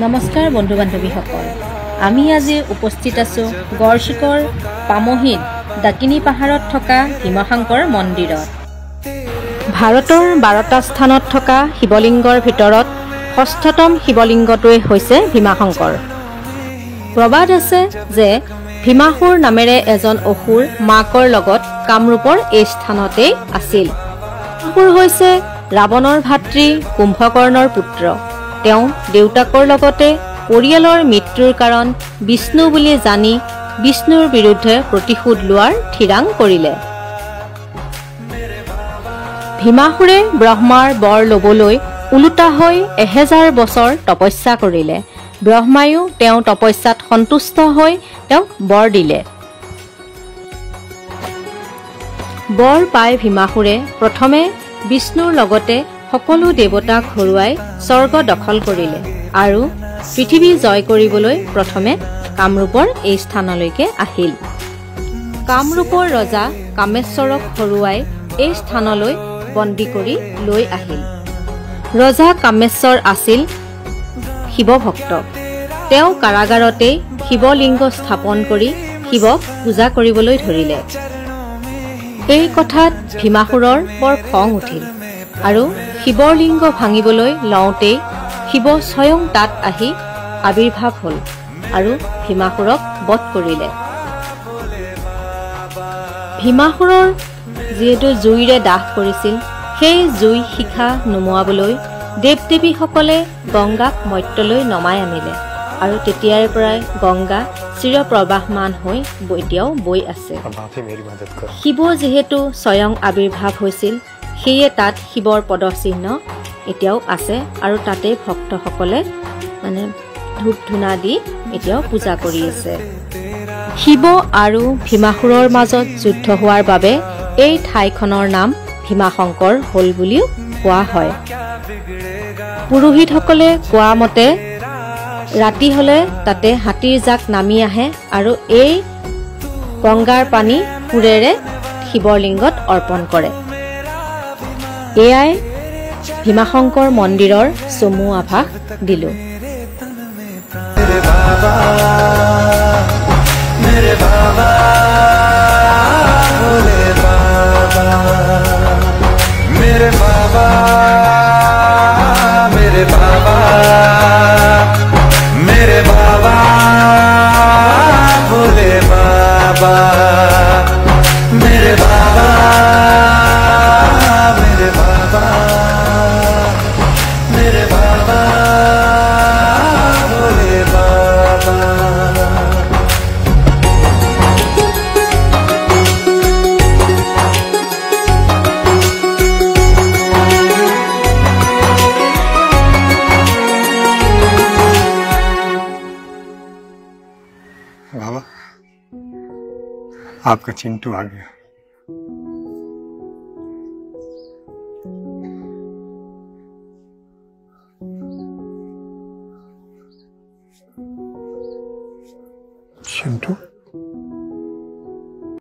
নমস্কাৰ বন্ধু বান্ধৱীসকল, আমি আজি উপস্থিত আছো গড়চিকৰ পামহিত ডাকিনী পাহাৰত থকা ভীমাশংকৰ মন্দিৰত। ভাৰতৰ 12টা স্থানত থকা শিৱলিংগৰ ভিতৰত ষষ্ঠতম শিৱলিংগটোৱে হৈছে ভীমাশংকৰ। প্ৰবাদ আছে যে ভীমাসুৰ নামেৰে এজন অসুৰ মাকৰ লগত কামৰূপৰ এই স্থানতেই আছিল। ভীমাসুৰ হৈছে ৰাৱণৰ ভাতৃ কুম্ভকৰ্ণৰ পুত্ৰ। তেওঁ দেউতাকৰ লগতে পৰিয়ালৰ মৃত্যুৰ কাৰণ বিষ্ণু বুলি জানি বিষ্ণুৰ বিৰুদ্ধে প্ৰতিশোধ লোৱাৰ থিৰাং কৰিলে। ভীমাসুৰে ব্ৰহ্মাৰ বৰ ল'বলৈ ওলোটা হৈ 1000 বছৰ তপস্যা কৰিলে। ব্ৰহ্মায়ো তেওঁ তপস্যাত সন্তুষ্ট হৈ তেওঁক বৰ দিলে। বৰ পাই ভীমাসুৰে প্ৰথমে বিষ্ণুৰ লগতে সকলো দেৱতাক হৰুৱাই স্বৰ্গ দখল কৰিলে আৰু পৃথিৱী জয় কৰিবলৈ প্ৰথমে কামৰূপৰ এই স্থানলৈকে আহিল। কামৰূপৰ ৰজা কামেশ্বৰক হৰুৱাই এই স্থানলৈ বন্দী কৰি লৈ আহিল। ৰজা কামেশ্বৰ আছিল শিৱভক্ত। তেওঁ কাৰাগাৰতেই শিৱলিংগ স্থাপন কৰি শিৱক পূজা কৰিবলৈ ধৰিলে। এই কথাত ভীমাসুৰৰ বৰ খং উঠিল আৰু শিৱৰ লিংগ ভাঙিবলৈ লওঁতেই শিৱ স্বয়ং তাত আহি আবিৰ্ভাৱ হ'ল আৰু ভীমাসুৰক বধ কৰিলে। ভীমাসুৰৰ যিহেতু জুইৰে দাহ কৰিছিল, সেই জুই শিখা নুমুৱাবলৈ দেৱ দেৱীসকলে গংগাক মৰ্ত্যলৈ নমাই আনিলে আৰু তেতিয়াৰ পৰাই গংগা চিৰপ্ৰবাহমান হৈ এতিয়াও বৈ আছে। শিৱ যিহেতু স্বয়ং আবিৰ্ভাৱ হৈছিল, সেয়ে তাত শিৱৰ পদচিহ্ন এতিয়াও আছে আৰু তাতে ভক্তসকলে ধূপ ধূনা দি এতিয়াও পূজা কৰি আছে। শিৱ আৰু ভীমাসুৰৰ মাজত যুদ্ধ হোৱাৰ বাবে এই ঠাইখনৰ নাম ভীমাশংকৰ হ'ল বুলিও কোৱা হয়। পুৰোহিতসকলে কোৱা মতে ৰাতি হ'লে তাতে হাতীৰ জাক নামি আহে আৰু এই গংগাৰ পানী সুৰেৰে শিৱৰ লিংগত অৰ্পণ কৰে। এয়াই ভীমাশংকৰ মন্দিৰৰ চমু আভাস দিলো। बाबा, आपका चिंटू आ गया। चिंटू